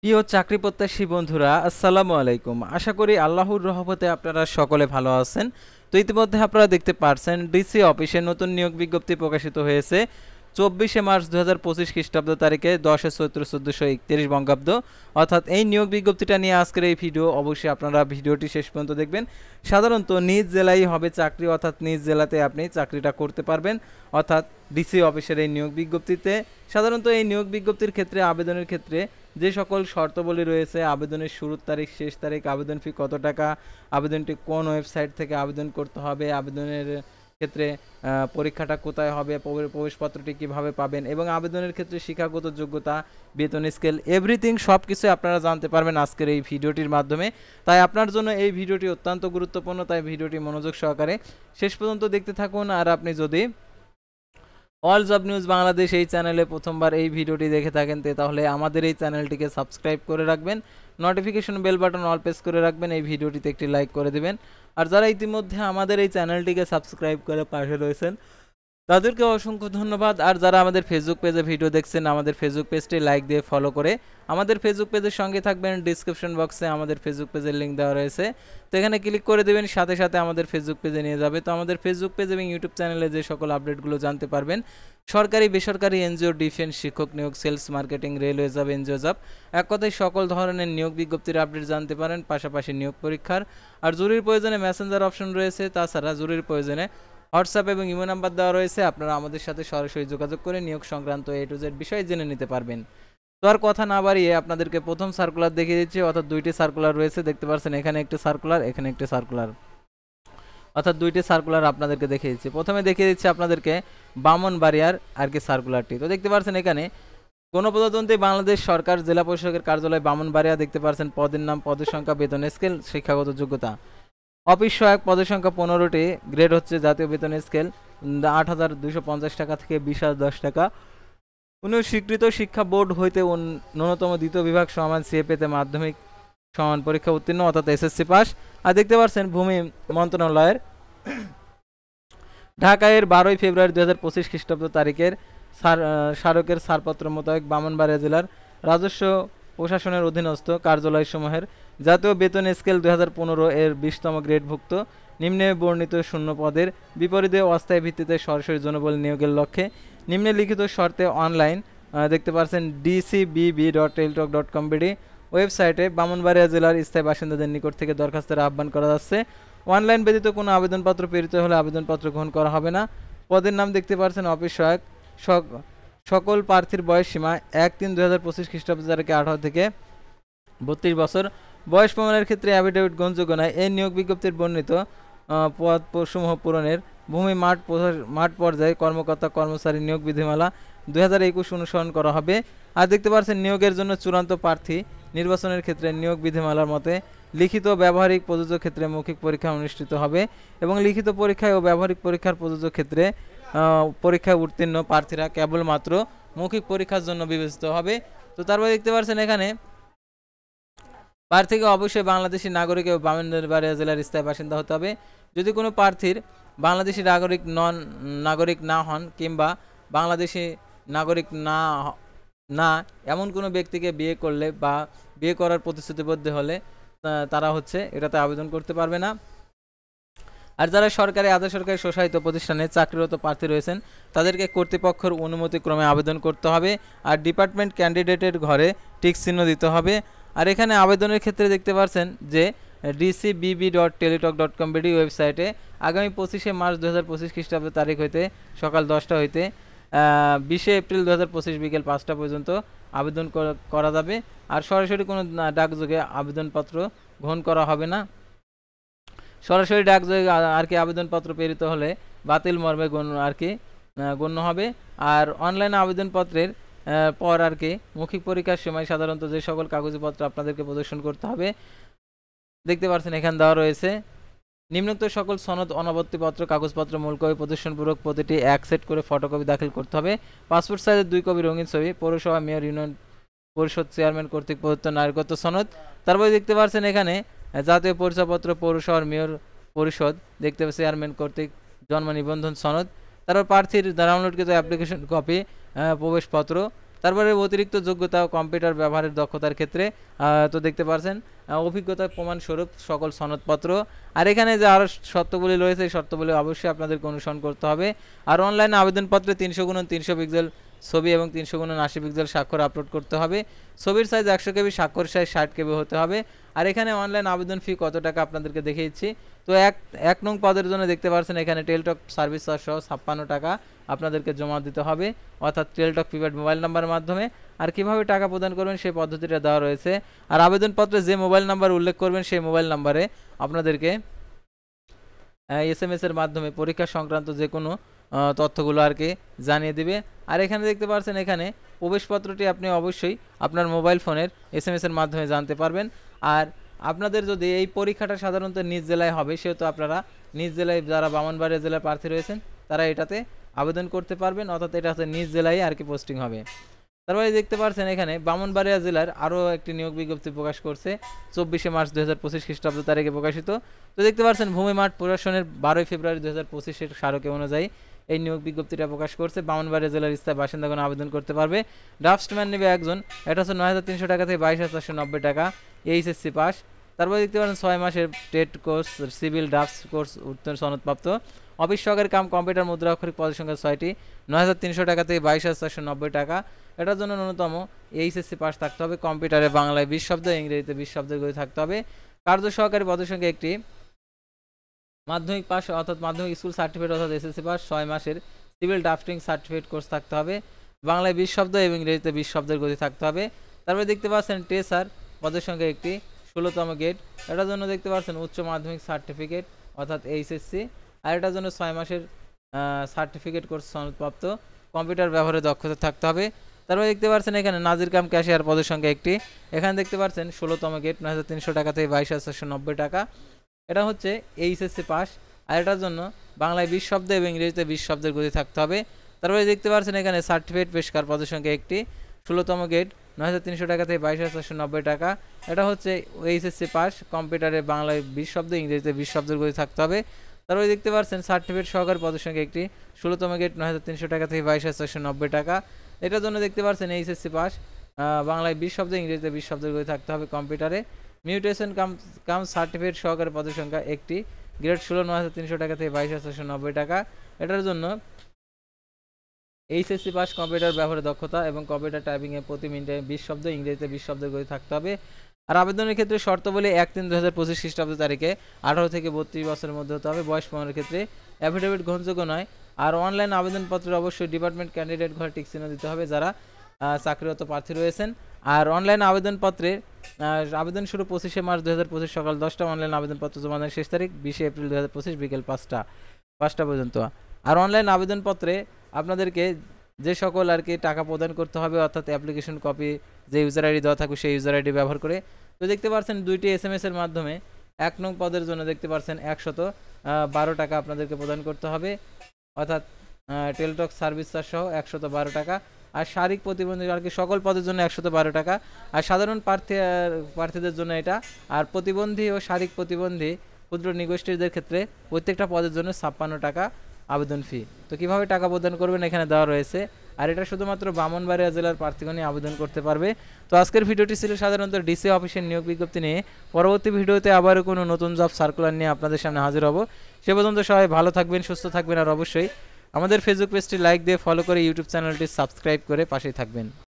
প্রিয় চাকরি প্রত্যাশী বন্ধুরা, আসসালামু আলাইকুম। আশা করি আল্লাহর রহমতে আপনারা সকলে ভালো আছেন। তো ইতিমধ্যে আপনারা দেখতে পারছেন ডিসি অফিসে নতুন নিয়োগ বিজ্ঞপ্তি প্রকাশিত হয়েছে 24শে মার্চ 2025 খ্রিস্টাব্দ তারিখে 10 চৈত্র 1431 বঙ্গাব্দ। অর্থাৎ এই নিয়োগ বিজ্ঞপ্তিটা নিয়ে আজকের এই ভিডিও। অবশ্যই আপনারা ভিডিওটি শেষ পর্যন্ত দেখবেন। সাধারণত নিজ জেলায় হবে চাকরি, অর্থাৎ নিজ জেলাতে আপনি চাকরিটা করতে পারবেন। অর্থাৎ ডিসি অফিসের এই নিয়োগ বিজ্ঞপ্তিতে সাধারণত এই নিয়োগ বিজ্ঞপ্তির ক্ষেত্রে আবেদনের ক্ষেত্রে যে সকল শর্তাবলী রয়েছে, আবেদনের শুরুর তারিখ, শেষ তারিখ, আবেদন ফি কত টাকা, আবেদনটি কোন ওয়েবসাইট থেকে আবেদন করতে হবে, আবেদনের ক্ষেত্রে পরীক্ষাটা কোথায় হবে, প্রবেশপত্রটি কিভাবে পাবেন এবং আবেদনের ক্ষেত্রে শিক্ষাগত যোগ্যতা, বেতন স্কেল, এভরিথিং সব কিছু আপনারা জানতে পারবেন আজকের এই ভিডিওটির মাধ্যমে। তাই আপনার জন্য এই ভিডিওটি অত্যন্ত গুরুত্বপূর্ণ, তাই ভিডিওটি মনোযোগ সহকারে শেষ পর্যন্ত দেখতে থাকুন। আর আপনি যদি অল জব নিউজ বাংলাদেশ এই চ্যানেলে প্রথমবার এই ভিডিওটি দেখে থাকেন তাহলে আমাদের এই চ্যানেলটিকে সাবস্ক্রাইব করে রাখবেন, notification bell button all press করে রাখবেন, এই ভিডিওটিতে একটি লাইক করে দিবেন। আর যারা ইতিমধ্যে আমাদের এই চ্যানেলটিকে সাবস্ক্রাইব করে পাশে রয়েছেন তাদেরকে অসংখ্য ধন্যবাদ। আর যারা আমাদের ফেসবুক পেজে ভিডিও দেখছেন, আমাদের ফেসবুক পেজটি লাইক দিয়ে ফলো করে আমাদের ফেসবুক পেজের সঙ্গে থাকবেন। ডিসক্রিপশন বক্সে আমাদের ফেসবুক পেজের লিঙ্ক দেওয়া রয়েছে, তো এখানে ক্লিক করে দেবেন, সাথে সাথে আমাদের ফেসবুক পেজে নিয়ে যাবে। তো আমাদের ফেসবুক পেজ এবং ইউটিউব চ্যানেলে যে সকল আপডেটগুলো জানতে পারবেন, সরকারি বেসরকারি এনজিও, ডিফেন্স, শিক্ষক নিয়োগ, sales, marketing, railway job, NGO job, এক কথায় সকল ধরনের নিয়োগ বিজ্ঞপ্তির আপডেট জানতে পারেন, পাশাপাশি নিয়োগ পরীক্ষার। আর জরুরি প্রয়োজনে মেসেঞ্জার অপশন রয়েছে, তাছাড়া জরুরি প্রয়োজনে হোয়াটসঅ্যাপ এবং ইমো নাম্বার দেওয়া রয়েছে, আপনারা আমাদের সাথে সরাসরি যোগাযোগ করে নিয়োগ সংক্রান্ত A to Z বিষয় জেনে নিতে পারবেন। তো আর কথা না বাড়িয়ে আপনাদেরকে প্রথম সার্কুলার দেখিয়ে দিচ্ছি। অর্থাৎ দুইটি সার্কুলার রয়েছে, দেখতে পাচ্ছেন এখানে একটি সার্কুলার, এখানে একটি সার্কুলার, অর্থাৎ দুইটি সার্কুলার আপনাদেরকে দেখিয়ে দিচ্ছি। প্রথমে দেখিয়ে দিচ্ছি আপনাদেরকে ব্রাহ্মণবাড়িয়ার আর কি সার্কুলারটি। তো দেখতে পাচ্ছেন এখানে গণপ্রজাতন্ত্রী বাংলাদেশ সরকার, জেলা পরিষদের কার্যালয় ব্রাহ্মণবাড়িয়া। দেখতে পাচ্ছেন পদের নাম, পদের সংখ্যা, বেতন স্কেল, শিক্ষাগত যোগ্যতা। অফিস সহায়ক পদের সংখ্যা 15টি, গ্রেড হচ্ছে জাতীয় বেতন স্কেল 8,250 টাকা থেকে 20,010 টাকা। কোনো স্বীকৃত শিক্ষা বোর্ড হইতে ন্যূনতম দ্বিতীয় বিভাগ সমান সিএ পেতে মাধ্যমিক সমান পরীক্ষা উত্তীর্ণ, অর্থাৎ এসএসসি পাস। আর দেখতে পাচ্ছেন ভূমি মন্ত্রণালয়ের ঢাকায় 12 ফেব্রুয়ারি 2025 খ্রিস্টাব্দ তারিখের স্মারকের ছাড়পত্র মোতাবেক ব্রাহ্মণবাড়িয়া জেলার রাজস্ব প্রশাসনের অধীনস্থ কার্যালয়সমূহের জাতীয় বেতন স্কেল 2015 এর 20তম গ্রেডভুক্ত নিম্নে বর্ণিত শূন্য পদের বিপরীতে অস্থায়ী ভিত্তিতে সরাসরি জনবল নিয়োগের লক্ষ্যে নিম্নলিখিত শর্তে অনলাইন দেখতে পাচ্ছেন dcbb.teletalk.com ওয়েবসাইটে ব্রাহ্মণবাড়িয়া জেলার স্থায়ী বাসিন্দাদের নিকট থেকে দরখাস্তের আহ্বান করা যাচ্ছে। অনলাইন ব্যতীত কোনো আবেদনপত্র প্রেরিত হলে আবেদনপত্র গ্রহণ করা হবে না। পদের নাম দেখতে পাচ্ছেন অফিস সহায়ক। সকল প্রার্থীর বয়স সীমা 1/3/2025 খ্রিস্টাব্দ তারিখে 18 থেকে 32 বছর বয়স প্রমাণের ক্ষেত্রে অ্যাফিডেভিট গ্রহণযোগ্য নয়। এই নিয়োগ বিজ্ঞপ্তির বর্ণিত পদসমূহ পূরণের ভূমি মাঠ পর্যায়ে কর্মকর্তা কর্মচারী নিয়োগ বিধিমালা 2021 অনুসরণ করা হবে। আর দেখতে পাচ্ছেন নিয়োগের জন্য চূড়ান্ত প্রার্থী নির্বাচনের ক্ষেত্রে নিয়োগ বিধিমালার মতে লিখিত ব্যবহারিক প্রযোজ্য ক্ষেত্রে মৌখিক পরীক্ষা অনুষ্ঠিত হবে এবং লিখিত পরীক্ষায় ও ব্যবহারিক পরীক্ষার প্রযোজ্য ক্ষেত্রে পরীক্ষায় উত্তীর্ণ প্রার্থীরা কেবলমাত্র মৌখিক পরীক্ষার জন্য বিবেচিত হবে। তো তারপরে দেখতে পাচ্ছেন এখানে প্রার্থীকে অবশ্যই বাংলাদেশি নাগরিক এবং ব্রাহ্মণবাড়িয়া জেলার স্থায়ী বাসিন্দা হতে হবে। যদি কোনো প্রার্থীর বাংলাদেশি নাগরিক না হন কিংবা বাংলাদেশি নাগরিক না এমন কোনো ব্যক্তিকে বিয়ে করলে বা বিয়ে করার প্রতিশ্রুতিবদ্ধ হলে তারা হচ্ছে এটাতে আবেদন করতে পারবে না। আর যারা সরকারি আধা সরকারি স্বশাসিত প্রতিষ্ঠানে চাকরিরত প্রার্থী রয়েছেন তাদেরকে কর্তৃপক্ষের অনুমতিক্রমে আবেদন করতে হবে। আর ডিপার্টমেন্ট ক্যান্ডিডেটের ঘরে টিক চিহ্ন দিতে হবে। আর এখানে আবেদনের ক্ষেত্রে দেখতে পাচ্ছেন যে dcbb.teletalk.com ওয়েবসাইটে আগামী 25শে মার্চ 2025 খ্রিস্টাব্দ তারিখ হইতে সকাল 10টা হইতে 20শে এপ্রিল 2025 বিকেল 5টা পর্যন্ত আবেদন করা যাবে। আর সরাসরি কোনো ডাকযোগে আবেদনপত্র গ্রহণ করা হবে না। সরাসরি ডাকযোগে আর কি আবেদনপত্র প্রেরিত হলে বাতিল মর্মে গণ্য হবে। আর অনলাইনে আবেদনপত্রের পর আর কি মৌখিক পরীক্ষার সময় সাধারণত যে সকল কাগজপত্র আপনাদেরকে প্রদর্শন করতে হবে দেখতে পাচ্ছেন এখানে দেওয়া রয়েছে। নিম্নোক্ত সকল সনদ, অনাবর্তিপত্র, কাগজপত্র মূল কপি প্রদর্শনপূর্বক প্রতিটি এক সেট করে ফটোকপি দাখিল করতে হবে। পাসপোর্ট সাইজের 2 কপি রঙিন ছবি, পৌরসভা, মেয়র, ইউনিয়ন পরিষদ চেয়ারম্যান কর্তৃক প্রদত্ত নাগরিকত্ব সনদ। তারপরে দেখতে পাচ্ছেন এখানে জাতীয় পরিচয়পত্র, পৌরসভার মেয়র পরিষদ দেখতে পাচ্ছেন চেয়ারম্যান কর্তৃক জন্ম নিবন্ধন সনদ। তারপর প্রার্থীর ডাউনলোডকৃত অ্যাপ্লিকেশন কপি, প্রবেশপত্র, তারপরে অতিরিক্ত যোগ্যতা ও কম্পিউটার ব্যবহারের দক্ষতার ক্ষেত্রে তো দেখতে পাচ্ছেন অভিজ্ঞতার প্রমাণস্বরূপ সকল সনদপত্র। আর এখানে যে আরও শর্তগুলি রয়েছে এই শর্তগুলি অবশ্যই আপনাদেরকে অনুসরণ করতে হবে। আর অনলাইনে আবেদনপত্রে 300x300 পিক্সেল ছবি এবং 300x80 পিক্সেল স্বাক্ষর আপলোড করতে হবে। ছবির সাইজ 100 কেবি, স্বাক্ষর সাইজ 60 কেবি হতে হবে। আর এখানে অনলাইন আবেদন ফি কত টাকা আপনাদেরকে দেখিয়েছি। তো এক নং পদের জন্য দেখতে পাচ্ছেন এখানে টেলটক সার্ভিস চার্জ সহ 56 টাকা আপনাদেরকে জমা দিতে হবে, অর্থাৎ টেলটক প্রিপেড মোবাইল নাম্বারের মাধ্যমে। আর কিভাবে টাকা প্রদান করবেন সেই পদ্ধতিটা দেওয়া রয়েছে। আর আবেদনপত্রে যে মোবাইল নাম্বার উল্লেখ করবেন সেই মোবাইল নাম্বারে আপনাদেরকে SMS এর মাধ্যমে পরীক্ষা সংক্রান্ত যে কোনো তথ্যগুলো আর কি জানিয়ে দিবে। আর এখানে দেখতে পাচ্ছেন এখানে প্রবেশপত্রটি আপনি অবশ্যই আপনার মোবাইল ফোনের SMS এর মাধ্যমে জানতে পারবেন। আর আপনাদের যদি এই পরীক্ষাটা সাধারণত নিজ জেলায় হবে, সেহেতু আপনারা নিজ জেলায় যারা ব্রাহ্মণবাড়িয়া জেলার প্রার্থী রয়েছেন তারা এটাতে আবেদন করতে পারবেন, অর্থাৎ এটা হচ্ছে নিজ জেলায় আর কি পোস্টিং হবে। তারপরে দেখতে পাচ্ছেন এখানে ব্রাহ্মণবাড়িয়া জেলার আরও একটি নিয়োগ বিজ্ঞপ্তি প্রকাশ করছে 24 মার্চ 2025 খ্রিস্টাব্দ তারিখে প্রকাশিত। তো দেখতে পাচ্ছেন ভূমি মাঠ প্রশাসনের 12 ফেব্রুয়ারি 2025 স্মারকে অনুযায়ী এই নিয়োগ বিজ্ঞপ্তিটা প্রকাশ করছে। ব্রাহ্মণবাড়িয়া জেলার স্থায়ী বাসিন্দাগণ আবেদন করতে পারবে। ড্রাফটসম্যান নেবে একজন, এটা হচ্ছে 9300 টাকা থেকে 22,490 টাকা, HSC পাস। তারপরে দেখতে পারেন 6 মাসের TET course, civil drafts course উত্তর সনদপ্রাপ্ত। অফিস সহকারী কাম কম্পিউটার মুদ্রা অক্ষরিক পদের সংখ্যা 6টি, 9300 টাকা থেকে 22,490 টাকা। এটার জন্য ন্যূনতম HSC পাস থাকতে হবে, কম্পিউটারে বাংলায় 20 শব্দ, ইংরেজিতে 20 শব্দের গতি থাকতে হবে। কার্য সহকারী পদের সংখ্যা একটি, মাধ্যমিক পাস অর্থাৎ মাধ্যমিক স্কুল সার্টিফিকেট অর্থাৎ SSC পাস, 6 মাসের সিভিল ড্রাফটিং সার্টিফিকেট কোর্স থাকতে হবে, বাংলায় 20 শব্দ এবং ইংরেজিতে 20 শব্দের গতি থাকতে হবে। তারপরে দেখতে পাচ্ছেন টেসার পদের সংখ্যা একটি, 16তম গেট। এটার জন্য দেখতে পাচ্ছেন উচ্চ মাধ্যমিক সার্টিফিকেট অর্থাৎ HSC। আর এটার জন্য 6 মাসের সার্টিফিকেট কোর্স সনদপ্রাপ্ত, কম্পিউটার ব্যবহারে দক্ষতা থাকতে হবে। তারপরে দেখতে পাচ্ছেন এখানে নাজির কাম ক্যাশিয়ার পদের সংখ্যা একটি, এখানে দেখতে পাচ্ছেন 16তম গেট, 9300 টাকা থেকে 22,490 টাকা। এটা হচ্ছে HSC পাস। আর এটার জন্য বাংলায় 20 শব্দ এবং ইংরেজিতে 20 শব্দের গতি থাকতে হবে। তারপরে দেখতে পাচ্ছেন এখানে সার্টিফিকেট পেশকার পদের সংখ্যা একটি, 16তম গেট, 9300 টাকা থেকে 22,490 টাকা। এটা হচ্ছে HSC পাস, কম্পিউটারে বাংলায় 20 শব্দ, ইংরেজিতে 20 শব্দের গতি থাকতে হবে। তারপরে দেখতে পাচ্ছেন সার্টিফিকেট সহকারী পদের সংখ্যা একটি, 16তম গেট, 9300 টাকা থেকে 22,490 টাকা। এটার জন্য দেখতে পাচ্ছেন HSC পাস, বাংলায় 20 শব্দ, ইংরেজিতে 20 শব্দের গতি থাকতে হবে কম্পিউটারে। মিউটেশন কাম সার্টিফিকেট সহকারী পদের সংখ্যা একটি, গ্রেড 16, 9300 টাকা থেকে 22,490 টাকা। এটার জন্য HSC পাস, কম্পিউটার ব্যবহারে দক্ষতা এবং কম্পিউটার টাইপিংয়ে প্রতি মিনিটে 20 শব্দ, ইংরেজিতে 20 শব্দের গতি থাকতে হবে। আর আবেদনের ক্ষেত্রে শর্তাবলী 1/3/2025 খ্রিস্টাব্দ তারিখে 18 থেকে 32 বছরের মধ্যে হতে হবে। বয়স 15 ক্ষেত্রে অ্যাফিডেভিট গ্রহণযোগ্য নয়। আর অনলাইন আবেদনপত্রে অবশ্যই ডিপার্টমেন্ট ক্যান্ডিডেট ঘরে টিক চিহ্ন দিতে হবে যারা চাকরিরত প্রার্থী রয়েছেন। আর অনলাইন আবেদনপত্রে আবেদন শুরু 25 মার্চ 2025 সকাল 10টা, অনলাইন আবেদনপত্র জমা দেওয়ার শেষ তারিখ 20 এপ্রিল 2025 বিকেল 5টা পর্যন্ত। আর অনলাইন আবেদনপত্রে আপনাদেরকে যে সকল আর কি টাকা প্রদান করতে হবে, অর্থাৎ অ্যাপ্লিকেশন কপি যে ইউজার আইডি দেওয়া থাকবে সেই ইউজার আইডি ব্যবহার করে। তো দেখতে পাচ্ছেন 2টি SMS এর মাধ্যমে 1 নং পদের জন্য দেখতে পাচ্ছেন 112 টাকা আপনাদেরকে প্রদান করতে হবে, অর্থাৎ টেলটক সার্ভিস চার্জ সহ 112 টাকা। আর শারীরিক প্রতিবন্ধী আর কি সকল পদের জন্য 112 টাকা। আর সাধারণ প্রার্থীদের জন্য এটা। আর প্রতিবন্ধী ও শারীরিক প্রতিবন্ধী ক্ষুদ্র নিগোষ্ঠীদের ক্ষেত্রে প্রত্যেকটা পদের জন্য 56 টাকা আবেদন ফি। তো কীভাবে টাকা প্রদান করবেন এখানে দেওয়া রয়েছে। আর এটা শুধুমাত্র ব্রাহ্মণবাড়িয়া জেলার প্রার্থীগণই আবেদন করতে পারবে। তো আজকের ভিডিওটি ছিল সাধারণত ডিসি অফিসের নিয়োগ বিজ্ঞপ্তি নিয়ে। পরবর্তী ভিডিওতে আবারও কোনো নতুন জব সার্কুলার নিয়ে আপনাদের সামনে হাজির হব। সে পর্যন্ত সবাই ভালো থাকবেন, সুস্থ থাকবেন। আর অবশ্যই আমাদের ফেসবুক পেজটি লাইক দিয়ে ফলো করে ইউটিউব চ্যানেলটি সাবস্ক্রাইব করে পাশেই থাকবেন।